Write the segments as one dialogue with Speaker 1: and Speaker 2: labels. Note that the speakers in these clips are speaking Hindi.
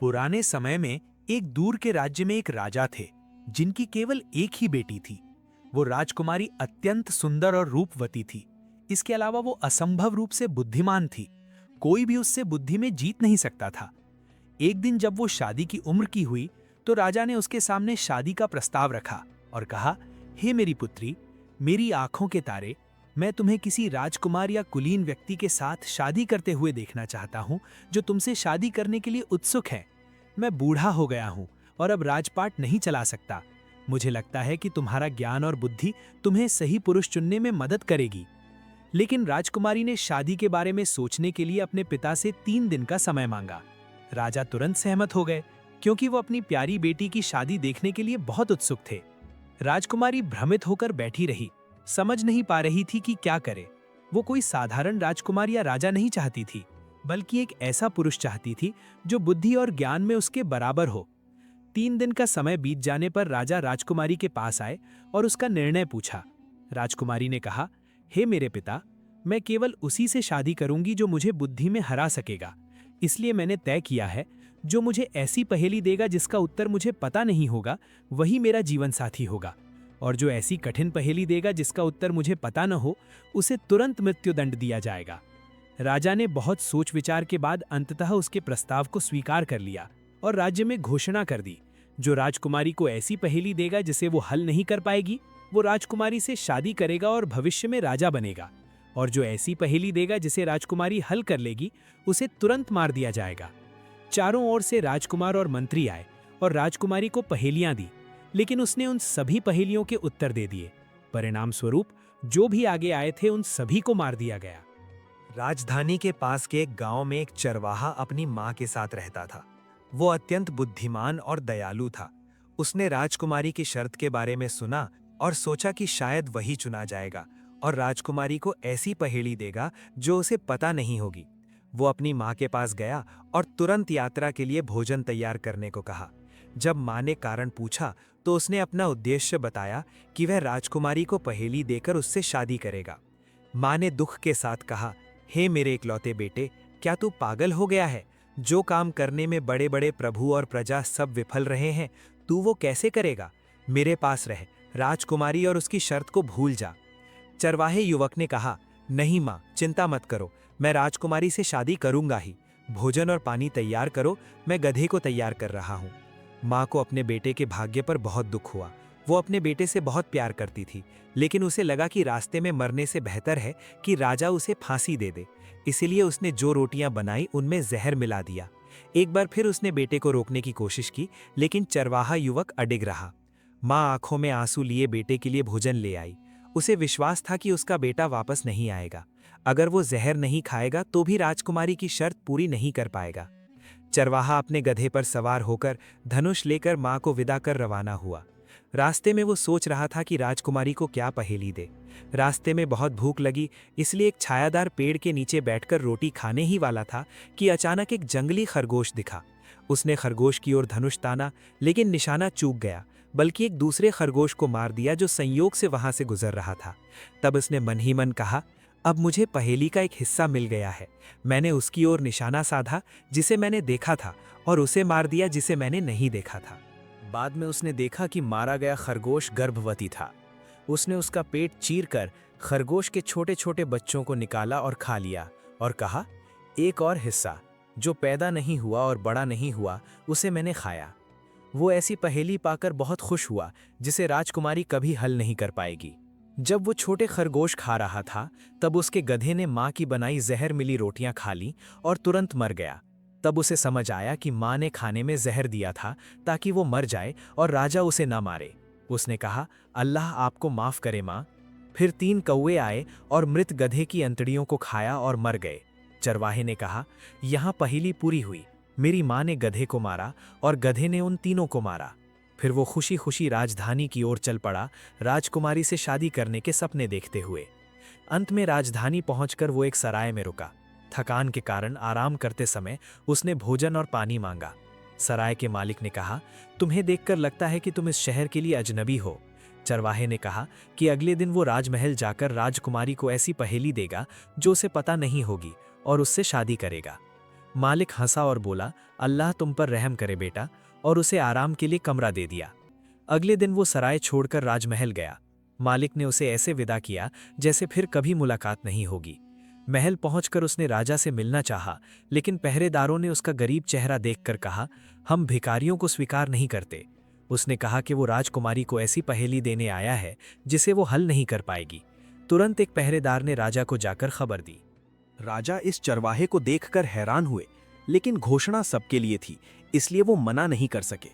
Speaker 1: पुराने समय में एक दूर के राज्य में एक राजा थे जिनकी केवल एक ही बेटी थी। वो राजकुमारी अत्यंत सुंदर और रूपवती थी। इसके अलावा वो असंभव रूप से बुद्धिमान थी। कोई भी उससे बुद्धि में जीत नहीं सकता था। एक दिन जब वो शादी की उम्र की हुई तो राजा ने उसके सामने शादी का प्रस्ताव रखा और कहा, हे मेरी पुत्री, मेरी आंखों के तारे, मैं तुम्हें किसी राजकुमार या कुलीन व्यक्ति के साथ शादी करते हुए देखना चाहता हूं जो तुमसे शादी करने के लिए उत्सुक है। मैं बूढ़ा हो गया हूं और अब राजपाट नहीं चला सकता। मुझे लगता है कि तुम्हारा ज्ञान और बुद्धि तुम्हें सही पुरुष चुनने में मदद करेगी। लेकिन राजकुमारी ने शादी के बारे में सोचने के लिए अपने पिता से 3 दिन का समय मांगा। राजा तुरंत सहमत हो गए क्योंकि वो अपनी प्यारी बेटी की शादी देखने के लिए बहुत उत्सुक थे। राजकुमारी भ्रमित होकर बैठी रही, समझ नहीं पा रही थी कि क्या करे। वो कोई साधारण राजकुमार या राजा नहीं चाहती थी, बल्कि एक ऐसा पुरुष चाहती थी जो बुद्धि और ज्ञान में उसके बराबर हो। 3 दिन का समय बीत जाने पर राजा राजकुमारी के पास आए और उसका निर्णय पूछा। राजकुमारी ने कहा, हे मेरे पिता, मैं केवल उसी से शादी करूंगी जो मुझे बुद्धि में हरा सकेगा। इसलिए मैंने तय किया है, जो मुझे ऐसी पहेली देगा जिसका उत्तर मुझे पता नहीं होगा, वही मेरा जीवन साथी होगा। और जो ऐसी कठिन पहेली देगा जिसका उत्तर मुझे पता न हो, उसे तुरंत मृत्युदंड दिया जाएगा। राजा ने बहुत सोच विचार के बाद अंततः उसके प्रस्ताव को स्वीकार कर लिया और राज्य में घोषणा कर दी, जो राजकुमारी को ऐसी पहेली देगा जिसे वो हल नहीं कर पाएगी, वो राजकुमारी से शादी करेगा और भविष्य में राजा बनेगा। और जो ऐसी पहेली देगा जिसे राजकुमारी हल कर लेगी, उसे तुरंत मार दिया जाएगा। चारों ओर से राजकुमार और मंत्री आए और राजकुमारी को पहेलियां दी, लेकिन उसने उन सभी पहेलियों के उत्तर दे दिए। परिणाम स्वरूप जो भी आगे आए थे उन सभी को मार दिया गया।
Speaker 2: राजधानी के पास के एक गांव में एक चरवाहा अपनी मां के साथ रहता था। वो अत्यंत बुद्धिमान और दयालु था। उसने राजकुमारी की शर्त के बारे में सुना और सोचा कि शायद वही चुना जाएगा और राजकुमारी को ऐसी पहेली देगा जो उसे पता नहीं होगी। वो अपनी मां के पास गया और तुरंत यात्रा के लिए भोजन तैयार करने को कहा। जब मां ने कारण पूछा तो उसने अपना उद्देश्य बताया कि वह राजकुमारी को पहेली देकर उससे शादी करेगा। मां ने दुख के साथ कहा, हे मेरे इकलौते बेटे, क्या तू पागल हो गया है? जो काम करने में बड़े बड़े प्रभु और प्रजा सब विफल रहे हैं, तू वो कैसे करेगा? मेरे पास रह, राजकुमारी और उसकी शर्त को भूल जा। चरवाहे युवक ने कहा, नहीं मां, चिंता मत करो, मैं राजकुमारी से शादी करूंगा ही। भोजन और पानी तैयार करो, मैं गधे को तैयार कर रहा हूं। मां को अपने बेटे के भाग्य पर बहुत दुख हुआ। वो अपने बेटे से बहुत प्यार करती थी, लेकिन उसे लगा कि रास्ते में मरने से बेहतर है कि राजा उसे फांसी दे दे। इसीलिए उसने जो रोटियां बनाई उनमें जहर मिला दिया। एक बार फिर उसने बेटे को रोकने की कोशिश की, लेकिन चरवाहा युवक अडिग रहा। मां आंखों में आंसू लिए बेटे के लिए भोजन ले आई। उसे विश्वास था कि उसका बेटा वापस नहीं आएगा। अगर वो जहर नहीं खाएगा तो भी राजकुमारी की शर्त पूरी नहीं कर पाएगा। चरवाहा अपने गधे पर सवार होकर धनुष लेकर मां को विदा कर रवाना हुआ। रास्ते में वो सोच रहा था कि राजकुमारी को क्या पहेली दे। रास्ते में बहुत भूख लगी, इसलिए एक छायादार पेड़ के नीचे बैठकर रोटी खाने ही वाला था कि अचानक एक जंगली खरगोश दिखा। उसने खरगोश की ओर धनुष ताना, लेकिन निशाना चूक गया, बल्कि एक दूसरे खरगोश को मार दिया जो संयोग से वहां से गुजर रहा था। तब उसने मन ही मन कहा, अब मुझे पहेली का एक हिस्सा मिल गया है। मैंने उसकी ओर निशाना साधा जिसे मैंने देखा था, और उसे मार दिया जिसे मैंने नहीं देखा था।
Speaker 1: बाद में उसने देखा कि मारा गया खरगोश गर्भवती था। उसने उसका पेट चीरकर खरगोश के छोटे छोटे बच्चों को निकाला और खा लिया और कहा, एक और हिस्सा जो पैदा नहीं हुआ और बड़ा नहीं हुआ, उसे मैंने खाया। वो ऐसी पहेली पाकर बहुत खुश हुआ जिसे राजकुमारी कभी हल नहीं कर पाएगी। जब वो छोटे खरगोश खा रहा था, तब उसके गधे ने मां की बनाई जहर मिली रोटियां खा ली और तुरंत मर गया। तब उसे समझ आया कि मां ने खाने में जहर दिया था ताकि वो मर जाए और राजा उसे न मारे। उसने कहा, अल्लाह आपको माफ करे मां। फिर 3 कौवे आए और मृत गधे की अंतड़ियों को खाया और मर गए। चरवाहे ने कहा, यहां पहेली पूरी हुई। मेरी मां ने गधे को मारा और गधे ने उन तीनों को मारा। फिर वो खुशी खुशी राजधानी की ओर चल पड़ा, राजकुमारी से शादी करने के सपने देखते हुए। अंत में राजधानी पहुंचकर वो एक सराय में रुका। थकान के कारण आराम करते समय उसने भोजन और पानी मांगा। सराय के मालिक ने कहा, तुम्हें देखकर लगता है कि तुम इस शहर के लिए अजनबी हो। चरवाहे ने कहा कि अगले दिन वो राजमहल जाकर राजकुमारी को ऐसी पहेली देगा जो उसे पता नहीं होगी और उससे शादी करेगा।
Speaker 2: मालिक हंसा और बोला, अल्लाह तुम पर रहम करे बेटा, और उसे आराम के लिए कमरा दे दिया। अगले दिन वो सराय छोड़कर राजमहल गया। मालिक ने उसे ऐसे विदा किया जैसे फिर कभी मुलाकात नहीं होगी। महल पहुंचकर उसने राजा से मिलना चाहा, लेकिन पहरेदारों ने उसका गरीब चेहरा देखकर कहा, हम भिखारियों को स्वीकार नहीं करते। उसने कहा कि वो राजकुमारी को ऐसी पहेली देने आया है जिसे वो हल नहीं कर पाएगी। तुरंत एक पहरेदार ने राजा को जाकर खबर दी।
Speaker 3: राजा इस चरवाहे को देखकर हैरान हुए, लेकिन घोषणा सबके लिए थी, इसलिए वो मना नहीं कर सके।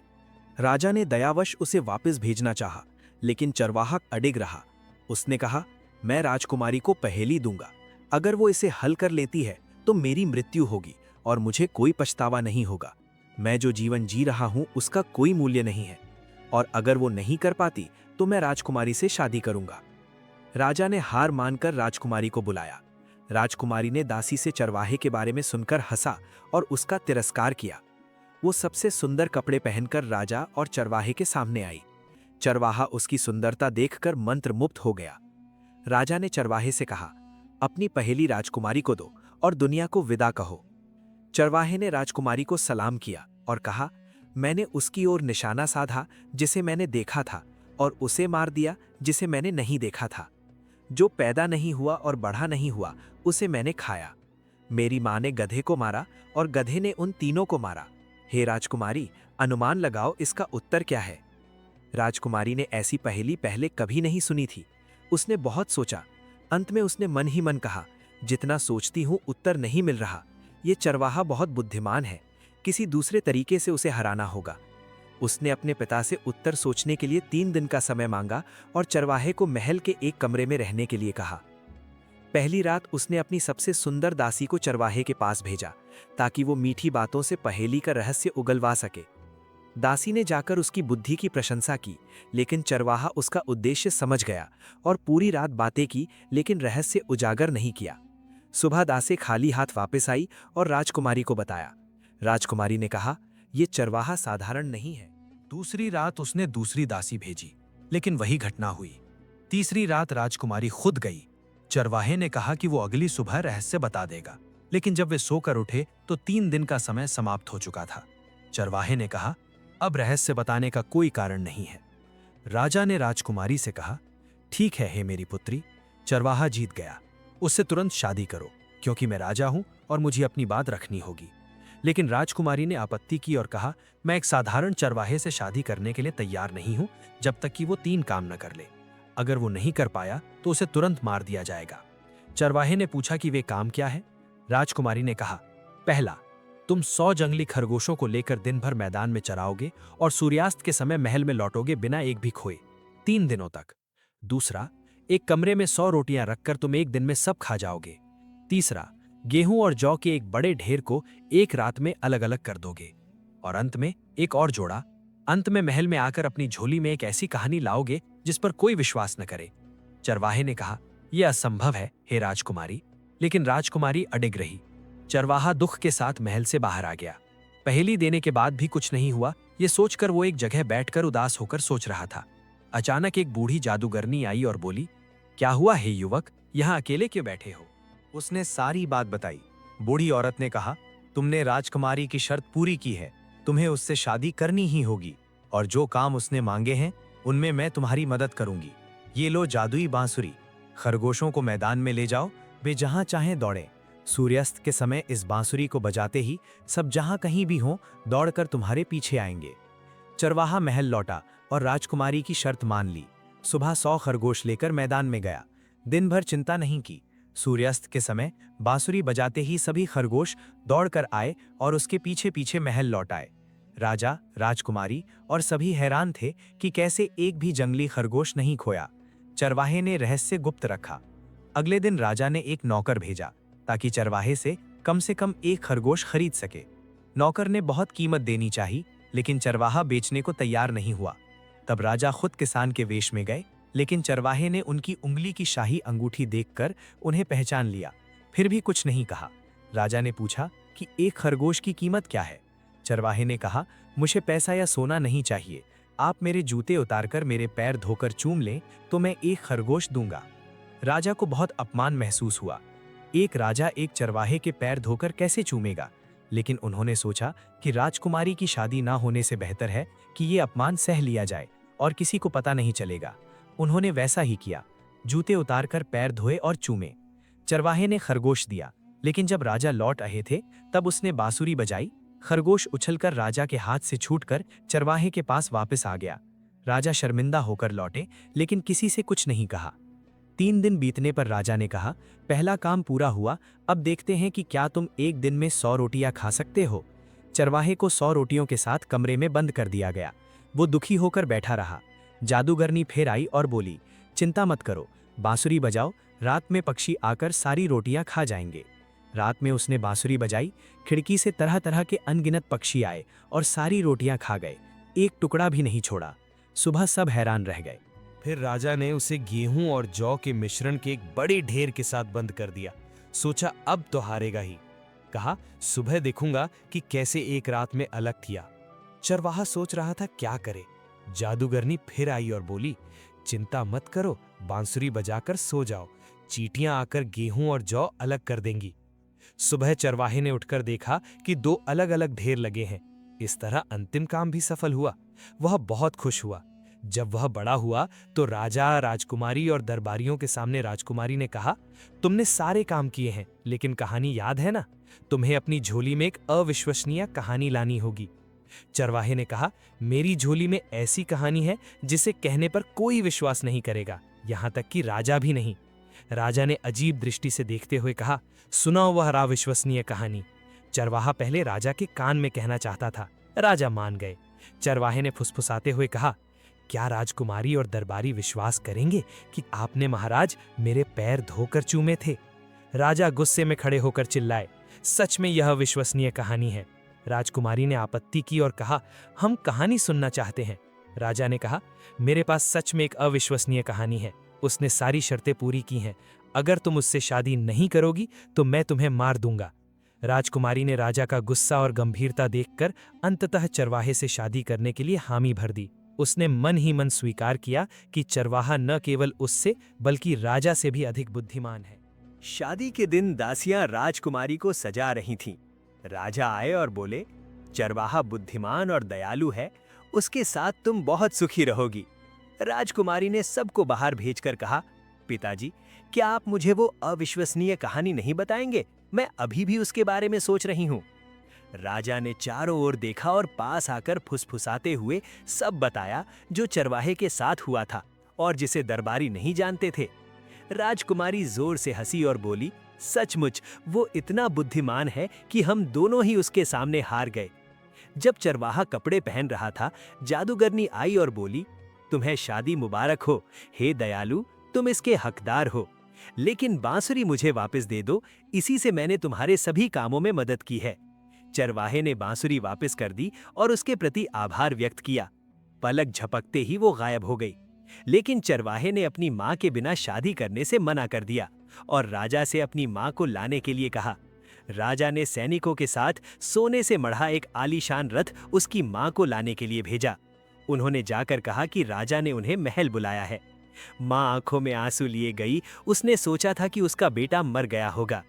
Speaker 3: राजा ने दयावश उसे वापस भेजना चाहा, लेकिन चरवाहा अडिग रहा। उसने कहा, मैं राजकुमारी को पहेली दूंगा। अगर वो इसे हल कर लेती है तो मेरी मृत्यु होगी और मुझे कोई पछतावा नहीं होगा। मैं जो जीवन जी रहा हूं उसका कोई मूल्य नहीं है, और अगर वो नहीं कर पाती तो मैं राजकुमारी से शादी करूंगा। राजा ने हार मानकर राजकुमारी को बुलाया। राजकुमारी ने दासी से चरवाहे के बारे में सुनकर हंसा और उसका तिरस्कार किया। वो सबसे सुंदर कपड़े पहनकर राजा और चरवाहे के सामने आई। चरवाहा उसकी सुंदरता देखकर मंत्रमुग्ध हो गया। राजा ने चरवाहे से कहा, अपनी पहेली राजकुमारी को दो और दुनिया को विदा कहो। चरवाहे ने राजकुमारी को सलाम किया और कहा, मैंने उसकी ओर निशाना साधा जिसे मैंने देखा था, और उसे मार दिया जिसे मैंने नहीं देखा था। जो पैदा नहीं हुआ और बड़ा नहीं हुआ उसे मैंने खाया। मेरी माँ ने गधे को मारा और गधे ने उन तीनों को मारा। हे राजकुमारी, अनुमान लगाओ इसका उत्तर क्या है। राजकुमारी ने ऐसी पहेली पहले कभी नहीं सुनी थी। उसने बहुत सोचा। अंत में उसने मन ही मन कहा, जितना सोचती हूं उत्तर नहीं मिल रहा। ये चरवाहा बहुत बुद्धिमान है, किसी दूसरे तरीके से उसे हराना होगा। उसने अपने पिता से उत्तर सोचने के लिए 3 दिन का समय मांगा और चरवाहे को महल के एक कमरे में रहने के लिए कहा। पहली रात उसने अपनी सबसे सुंदर दासी को चरवाहे के पास भेजा ताकि वो मीठी बातों से पहेली का रहस्य उगलवा सके। दासी ने जाकर उसकी बुद्धि की प्रशंसा की, लेकिन चरवाहा उसका उद्देश्य समझ गया और पूरी रात बातें की, लेकिन रहस्य उजागर नहीं किया। सुबह दासी खाली हाथ वापस आई और राजकुमारी को बताया। राजकुमारी ने कहा, यह चरवाहा साधारण नहीं है।
Speaker 1: दूसरी रात उसने दूसरी दासी भेजी, लेकिन वही घटना हुई। तीसरी रात राजकुमारी खुद गई। चरवाहे ने कहा कि वो अगली सुबह रहस्य बता देगा, लेकिन जब वे सोकर उठे तो 3 दिन का समय समाप्त हो चुका था। चरवाहे ने कहा, अब रहस्य बताने का कोई कारण नहीं है। राजा ने राजकुमारी से कहा, ठीक है हे मेरी पुत्री, चरवाहा जीत गया, उससे तुरंत शादी करो, क्योंकि मैं राजा हूं और मुझे अपनी बात रखनी होगी। लेकिन राजकुमारी ने आपत्ति की और कहा, मैं एक साधारण चरवाहे से शादी करने के लिए तैयार नहीं हूं जब तक कि वो 3 काम न कर ले। अगर वो नहीं कर पाया तो उसे तुरंत मार दिया जाएगा। चरवाहे ने पूछा कि वे काम क्या है। राजकुमारी ने कहा, पहला, तुम 100 जंगली खरगोशों को लेकर दिन भर मैदान में चराओगे और सूर्यास्त के समय महल में लौटोगे बिना एक भी खोए 3 दिनों तक। दूसरा, एक कमरे में 100 रोटियां रखकर तुम एक दिन में सब खा जाओगे। तीसरा, गेहूं और जौ के एक बड़े ढेर को एक रात में अलग अलग कर दोगे। और अंत में एक और जोड़ा, अंत में महल में आकर अपनी झोली में एक ऐसी कहानी लाओगे जिस पर कोई विश्वास न करे। चरवाहे ने कहा, यह असंभव है हे राजकुमारी, लेकिन राजकुमारी अडिग रही। चरवाहा दुख के साथ महल से बाहर आ गया। पहेली देने के बाद भी कुछ नहीं हुआ, ये सोचकर वो एक जगह बैठकर उदास होकर सोच रहा था। अचानक एक बूढ़ी जादूगरनी आई और बोली, क्या हुआ हे युवक, यहाँ अकेले क्यों बैठे हो?
Speaker 2: उसने सारी बात बताई। बूढ़ी औरत ने कहा, तुमने राजकुमारी की शर्त पूरी की है, तुम्हें उससे शादी करनी ही होगी, और जो काम उसने मांगे हैं उनमें मैं तुम्हारी मदद करूंगी। ये लो जादुई बांसुरी, खरगोशों को मैदान में ले जाओ, वे जहां चाहें दौड़ें। सूर्यास्त के समय इस बांसुरी को बजाते ही सब जहां कहीं भी हों दौड़कर तुम्हारे पीछे आएंगे। चरवाहा महल लौटा और राजकुमारी की शर्त मान ली। सुबह 100 खरगोश लेकर मैदान में गया। दिन भर चिंता नहीं की। सूर्यास्त के समय बांसुरी बजाते ही सभी खरगोश दौड़कर आए और उसके पीछे पीछे महल लौट आए। राजा, राजकुमारी और सभी हैरान थे कि कैसे एक भी जंगली खरगोश नहीं खोया। चरवाहे ने रहस्य गुप्त रखा। अगले दिन राजा ने एक नौकर भेजा ताकि चरवाहे से कम एक खरगोश खरीद सके। नौकर ने बहुत कीमत देनी चाहिए, लेकिन चरवाहा बेचने को तैयार नहीं हुआ। तब राजा खुद किसान के वेश में गए, लेकिन चरवाहे ने उनकी उंगली की शाही अंगूठी देखकर उन्हें पहचान लिया, फिर भी कुछ नहीं कहा। राजा ने पूछा कि एक खरगोश की कीमत क्या है? चरवाहे ने कहा, मुझे पैसा या सोना नहीं चाहिए, आप मेरे जूते उतारकर मेरे पैर धोकर चूम लें तो मैं एक खरगोश दूंगा। राजा को बहुत अपमान महसूस हुआ। एक राजा एक चरवाहे के पैर धोकर कैसे चूमेगा? लेकिन उन्होंने सोचा कि राजकुमारी की शादी ना होने से बेहतर है कि ये अपमान सह लिया जाए और किसी को पता नहीं चलेगा। उन्होंने वैसा ही किया। जूते उतारकर पैर धोए और चूमे। चरवाहे ने खरगोश दिया, लेकिन जब राजा लौट आए थे तब उसने बांसुरी बजाई। खरगोश उछलकर राजा के हाथ से छूटकर चरवाहे के पास वापस आ गया। राजा शर्मिंदा होकर लौटे, लेकिन किसी से कुछ नहीं कहा। 3 दिन बीतने पर राजा ने कहा, पहला काम पूरा हुआ, अब देखते हैं कि क्या तुम एक दिन में 100 रोटियां खा सकते हो। चरवाहे को 100 रोटियों के साथ कमरे में बंद कर दिया गया। वो दुखी होकर बैठा रहा। जादूगरनी फिर आई और बोली, चिंता मत करो, बांसुरी बजाओ, रात में पक्षी आकर सारी रोटियां खा जाएंगे। रात में उसने बांसुरी बजाई। खिड़की से तरह तरह के अनगिनत पक्षी आए और सारी रोटियां खा गए, एक टुकड़ा भी नहीं छोड़ा। सुबह सब हैरान रह गए।
Speaker 4: फिर राजा ने उसे गेहूं और जौ के मिश्रण के एक बड़े ढेर के साथ बंद कर दिया। सोचा अब तो हारेगा ही। कहा, सुबह देखूंगा कि कैसे एक रात में अलग किया। चरवाहा सोच रहा था क्या करे। जादूगरनी फिर आई और बोली, चिंता मत करो, बांसुरी बजाकर सो जाओ, चींटियां आकर गेहूं और जौ अलग कर देंगी। सुबह चरवाहे ने उठकर देखा कि 2 अलग अलग ढेर लगे हैं। इस तरह अंतिम काम भी सफल हुआ। वह बहुत खुश हुआ। जब वह बड़ा हुआ तो राजा, राजकुमारी और दरबारियों के सामने राजकुमारी ने कहा, तुमने सारे काम किए हैं, लेकिन कहानी याद है ना? तुम्हें अपनी झोली में एक अविश्वसनीय कहानी लानी होगी। चरवाहे ने कहा, मेरी झोली में ऐसी कहानी है जिसे कहने पर कोई विश्वास नहीं करेगा, यहां तक कि राजा भी नहीं। राजा ने अजीब दृष्टि से देखते हुए कहा, सुनाओ वह अविश्वसनीय कहानी। चरवाहा पहले राजा के कान में कहना चाहता था। राजा मान गए। चरवाहे ने फुसफुसाते हुए कहा, क्या राजकुमारी और दरबारी विश्वास करेंगे कि आपने महाराज मेरे पैर धोकर चूमे थे? राजा गुस्से में खड़े होकर चिल्लाए, सच में यह विश्वसनीय कहानी है। राजकुमारी ने आपत्ति की और कहा, हम कहानी सुनना चाहते हैं। राजा ने कहा, मेरे पास सच में एक अविश्वसनीय कहानी है। उसने सारी शर्तें पूरी की हैं। अगर तुम उससे शादी नहीं करोगी तो मैं तुम्हें मार दूंगा। राजकुमारी ने राजा का गुस्सा और गंभीरता देखकर अंततः चरवाहे से शादी करने के लिए हामी भर दी। उसने मन ही मन स्वीकार किया कि चरवाहा न केवल उससे बल्कि राजा से भी अधिक बुद्धिमान है।
Speaker 3: शादी के दिन दासियां राजकुमारी को सजा रही थीं। राजा आए और बोले, चरवाहा बुद्धिमान और दयालु है, उसके साथ तुम बहुत सुखी रहोगी। राजकुमारी ने सबको बाहर भेजकर कहा, पिताजी, क्या आप मुझे वो अविश्वसनीय कहानी नहीं बताएंगे? मैं अभी भी उसके बारे में सोच रही हूँ। राजा ने चारों ओर देखा और पास आकर फुसफुसाते हुए सब बताया जो चरवाहे के साथ हुआ था और जिसे दरबारी नहीं जानते थे। राजकुमारी जोर से हंसी और बोली, सचमुच वो इतना बुद्धिमान है कि हम दोनों ही उसके सामने हार गए। जब चरवाहा कपड़े पहन रहा था, जादूगरनी आई और बोली, तुम्हें शादी मुबारक हो, हे दयालु, तुम इसके हकदार हो। लेकिन बांसुरी मुझे वापस दे दो, इसी से मैंने तुम्हारे सभी कामों में मदद की है। चरवाहे ने बांसुरी वापस कर दी और उसके प्रति आभार व्यक्त किया। पलक झपकते ही वो गायब हो गई। लेकिन चरवाहे ने अपनी मां के बिना शादी करने से मना कर दिया और राजा से अपनी मां को लाने के लिए कहा। राजा ने सैनिकों के साथ सोने से मढ़ा एक आलीशान रथ उसकी मां को लाने के लिए भेजा। उन्होंने जाकर कहा कि राजा ने उन्हें महल बुलाया है। मां आंखों में आंसू लिए गई। उसने सोचा था कि उसका बेटा मर गया होगा।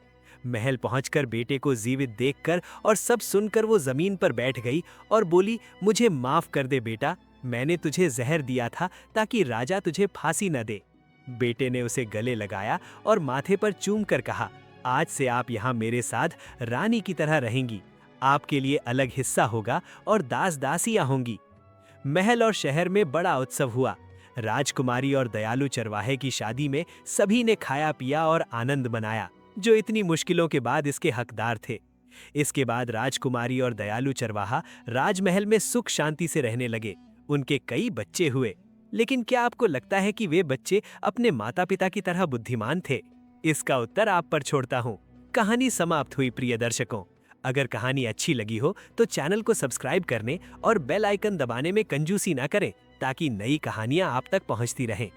Speaker 3: महल पहुंचकर बेटे को जीवित देखकर और सब सुनकर वो जमीन पर बैठ गई और बोली, मुझे माफ कर दे बेटा, मैंने तुझे जहर दिया था ताकि राजा तुझे फांसी न दे। बेटे ने उसे गले लगाया और माथे पर चूम कर कहा, आज से आप यहाँ मेरे साथ रानी की तरह रहेंगी। आपके लिए अलग हिस्सा होगा और दास दासियां होंगी। महल और शहर में बड़ा उत्सव हुआ। राजकुमारी और दयालु चरवाहे की शादी में सभी ने खाया पिया और आनंद मनाया, जो इतनी मुश्किलों के बाद इसके हकदार थे। इसके बाद राजकुमारी और दयालु चरवाहा राजमहल में सुख शांति से रहने लगे। उनके कई बच्चे हुए। लेकिन क्या आपको लगता है कि वे बच्चे अपने माता पिता की तरह बुद्धिमान थे? इसका उत्तर आप पर छोड़ता हूँ। कहानी समाप्त हुई प्रिय दर्शकों। अगर कहानी अच्छी लगी हो तो चैनल को सब्सक्राइब करने और बेल आइकन दबाने में कंजूसी ना करें, ताकि नई कहानियां आप तक पहुंचती रहें।